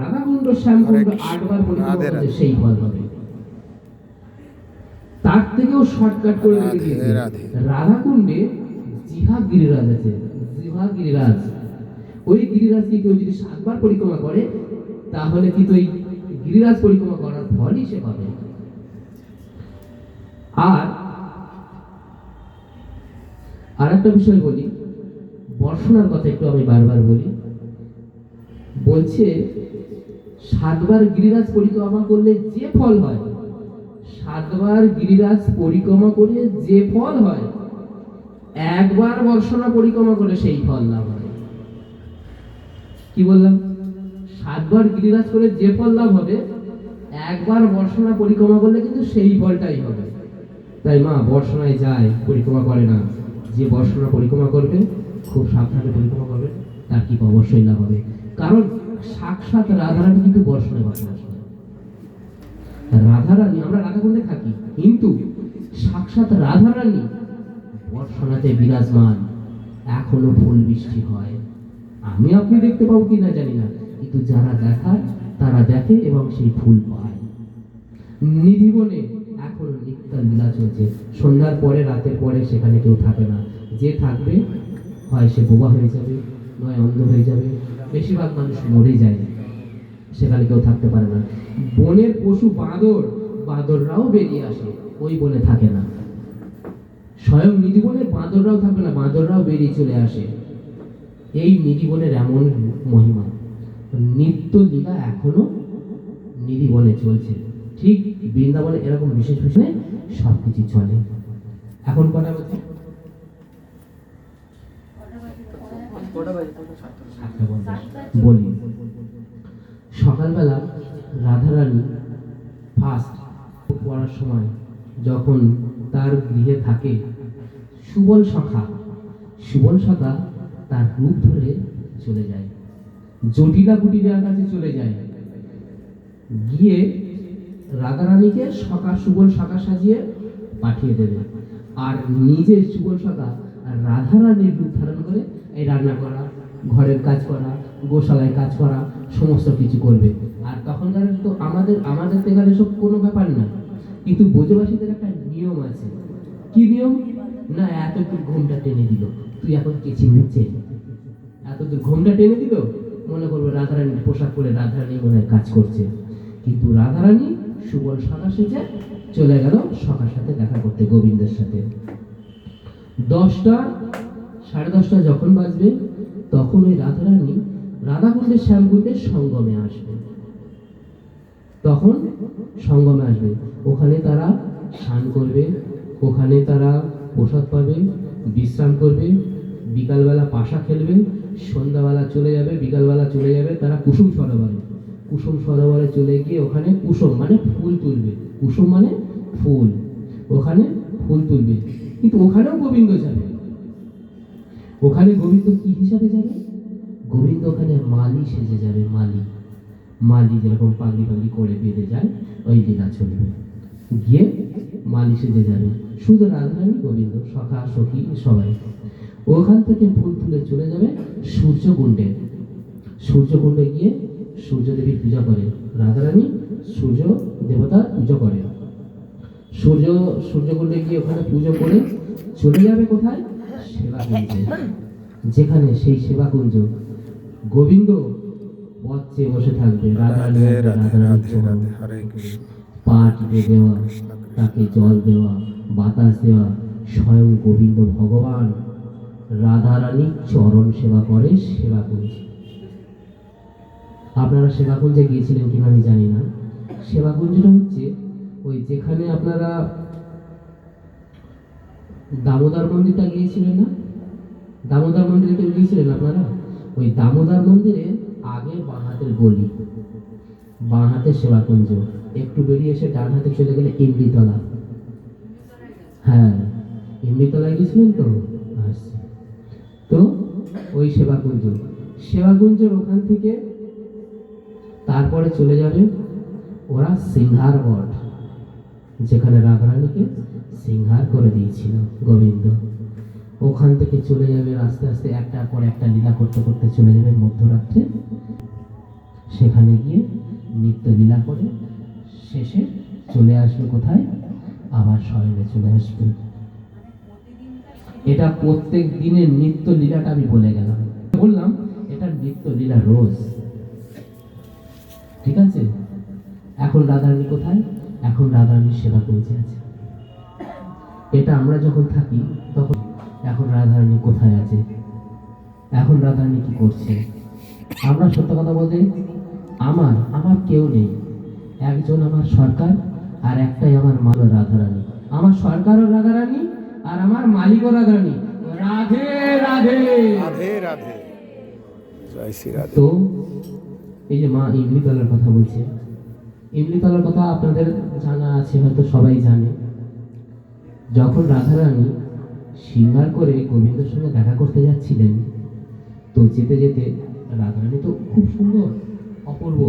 রাধাকুণ্ড শ্যামকুণ্ড 8 বার পরিক্রমা করলে সেই ফল হবে। তার থেকেও শর্টকাট করে রেখে দিয়েছে রাধাকুণ্ডে জিহা গিরিরাজ আছে, জিহা গিরিরাজ। ওই গিরিরাজকে কেউ যদি 7 বার পরিক্রমা করে তাহলে কিন্তু ওই গিরিরাজ পরিক্রমা করার ফলই সে পাবে। আর একটা বিষয় বলি, বর্ষণার কথা একটু আমি বারবার বলি। বলছে 7 বার গিরিরাজ পরিক্রমা করলে যে ফল হয়, 7 বার গিরিরাজ পরিক্রমা করে যে ফল হয়, 1 বার বর্ষণা পরিক্রমা করে সেই ফল লাভ হয়। কি বললাম? 7 বার গিরিরাজ করে যে ফল লাভ হবে, 1 বার বর্ষণা পরিক্রমা করলে কিন্তু সেই ফলটাই হবে। তাই মা বর্ষণায় যায়, পরিক্রমা করে না। যে বর্ষণা পরিক্রমা করবে, খুব সাবধানে পরিক্রমা করবে, তার কি অবশ্যই লাভ হবে। কারণ সাক্ষাৎ রাধারানী কিন্তু বর্ষণায় বসবাস করে। রাধারানী, আমরা রাধাকুণ্ডে থাকি, কিন্তু সাক্ষাৎ রাধারানী বর্ষণাতে বিরাজমান। এখনো ফুল বৃষ্টি হয়, আমি আপনি দেখতে পাবো কিনা জানি না, কিন্তু যারা দেখার তারা দেখে এবং সেই ফুল পায়। নিধিবনে এখন নিত্য লীলা চলছে। সন্ধ্যার পরে, রাতের পরে সেখানে কেউ থাকে না। যে থাকবে হয় সে বোবা হয়ে যাবে, নয় অন্ধ হয়ে যাবে। বেশিরভাগ মানুষ মরে যায়, সেখানে কেউ থাকতে পারে না। বনের পশু বাঁদররাও বেরিয়ে আসে, ওই বনে থাকে না। স্বয়ং নিধিবনের বাঁদররাও থাকবে না, বাঁদররাও বেরিয়ে চলে আসে। এই নিধিবনের এমন মহিমা, নিত্য লীলা এখনো নিধিবনে চলছে। ঠিক বৃন্দাবনে এরকম বিশেষ বিশেষ সবকিছু চলে। এখন কটা বাজে? বলি, সকালবেলা রাধারানী ফার্স্ট পড়ার সময় যখন তার গৃহে থাকে, সুবল সখা তার রূপ ধরে চলে যায়, জটিলা কুটিরার কাছে চলে যায়। গিয়ে রাধারানীকে সুবল সখা সাজিয়ে পাঠিয়ে দেবে। আর নিজে সুবল সখা রাধারানীর রূপ ধারণ করে এই রান্না করা, ঘরের কাজ করা, গোশালায় কাজ করা, সমস্ত কিছু করবে। আর তখনকার তো আমাদের এখানে সব কোনো ব্যাপার না, কিন্তু ব্রজবাসীদের একটা নিয়ম আছে। কি নিয়ম? না, এতদূর ঘোমটা টেনে দিল, তুই এখন কেচি নিচ্ছে, এতদূর ঘোমটা টেনে দিল, মনে করবো রাধারানীর পোশাক পরে রাধারানী মনে কাজ করছে। কিন্তু রাধারানী সুবল সখা সেজে চলে গেল সখার সাথে দেখা করতে, গোবিন্দের সাথে। 10টা, 10:30 যখন বাজবে, তখন ওই রাধারানী রাধাকুণ্ডের শ্যামকুণ্ডের সঙ্গমে আসবে। তখন সঙ্গমে আসবে, ওখানে তারা স্নান করবে, ওখানে তারা প্রসাদ পাবে, বিশ্রাম করবে, বিকালবেলা পাশা খেলবে, সন্ধ্যাবেলা চলে যাবে, বিকালবেলা চলে যাবে তারা কুসুম সরোবরে চলে গিয়ে ওখানে কুসুম মানে ফুল তুলবে। কুসুম মানে ফুল, ওখানে ফুল তুলবে। কিন্তু ওখানেও গোবিন্দ যাবে। ওখানে গোবিন্দ কি হিসাবে যাবে? গোবিন্দ ওখানে মালি সেজে যাবে। মালি যেরকম পাগড়ি করে বেঁধে যায়, ওই লীলা চলবে। গিয়ে মালি সেজে যাবে, শুধু রাধারানী, গোবিন্দ, সখা সখী সবাই। ওখান থেকে ফুল তুলে চলে যাবে সূর্যকুণ্ডে গিয়ে সূর্যদেবীর পূজা করে। রাধারানী সূর্য দেবতার পুজো করে। সূর্যকুণ্ডে গিয়ে ওখানে পুজো করে চলে যাবে কোথায়? সেবাকুঞ্জে। যেখানে সেই সেবাকুঞ্জ গোবিন্দ পথ চেয়ে বসে থাকবে। পা টিপে দেওয়া, তাকে জল দেওয়া, বাতাস দেওয়া, স্বয়ং গোবিন্দ ভগবান রাধারানী চরণ সেবা করে সেবাকুঞ্জে। আপনারা সেবাকুঞ্জে গিয়েছিলেন কিনা আমি জানি না। সেবাকুঞ্জটা হচ্ছে ওই যেখানে আপনারা দামোদর মন্দিরটা গিয়েছিলেন না, দামোদর মন্দিরে কেউ গিয়েছিলেন আপনারা? ওই দামোদর মন্দিরে আগে বাঁ হাতের গলি, বাঁ হাতে সেবাকুঞ্জ, একটু বেরিয়ে এসে ডান হাতে চলে গেলে ইমলিতলা। হ্যাঁ, ইমলিতলায় গিয়েছিলেন তো? আসছে তো ওই সেবাকুঞ্জের ওখান থেকে তারপরে চলে যাবে ওরা সিংহার বট, যেখানে রাধারানীকে সিংহার করে দিয়েছিল গোবিন্দ। ওখান থেকে চলে যাবে আস্তে আস্তে, একটার পর একটা লীলা করতে করতে চলে যাবে মধ্যরাত্রে সেখানে গিয়ে নিত্যলীলা করে শেষে চলে আসবে কোথায়? আবার শয়নে চলে আসবে। এটা প্রত্যেক দিনের নিত্য লীলাটা আমি বলে গেলাম, বললাম এটা নিত্য লীলা রোজ। ঠিক আছে, এখন রাধারানী কোথায়? এখন রাধারানীর সেবা করেছে আছে। এটা আমরা যখন থাকি তখন এখন রাধারানী কোথায় আছে, এখন রাধারানী কি করছে? আমরা সত্য কথা বলতে আমার আমার কেউ নেই, একজন আমার সরকার আর একটাই আমার মা রাধারানী। আমার সরকারও রাধারানী আর আমার মালিকও রাধারানী। রাধে রাধে রাধে রাধে, জয় শ্রী রাধে। তো এই যে মা ইমলিতলার কথা বলছে, ইমলিতলার কথা আপনাদের জানা আছে, হয়তো সবাই জানে। যখন রাধারানী সিঙ্গার করে গোবিন্দের সঙ্গে দেখা করতে যাচ্ছিলেন, তো যেতে যেতে রাধারানী তো খুব সুন্দর অপূর্ব,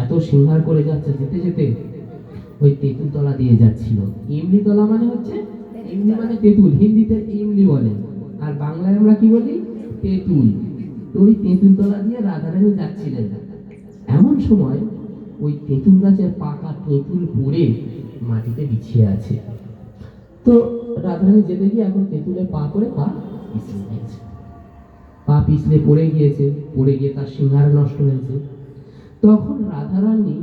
এত সিঙ্গার করে যাচ্ছে, যেতে যেতে ওই তেঁতুলতলা দিয়ে যাচ্ছিল। ইমলিতলা মানে হচ্ছে, ইমলি মানে তেঁতুল, হিন্দিতে ইমলি বলে, আর বাংলায় আমরা কি বলি? তেঁতুল। তো ওই তেঁতুলতলা দিয়ে রাধারানী যাচ্ছিলেন। এমন সময় ওই তেঁতুল গাছের পাকা তেঁতুল পড়ে মাটিতে বিছিয়ে আছে। তো রাধারানী যেতে গিয়ে এখন তেঁতুলে পা করে পা পিছলে গিয়েছে, পা পিছলে পড়ে গিয়েছে, পড়ে গিয়ে তার সিংহার নষ্ট হয়েছে। তখন রাধারানী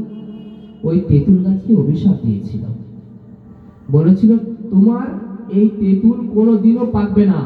ওই তেঁতুল গাছকে অভিশাপ দিয়েছিল, বলেছিল তোমার এই তেঁতুল কোনোদিনও পাকবে না।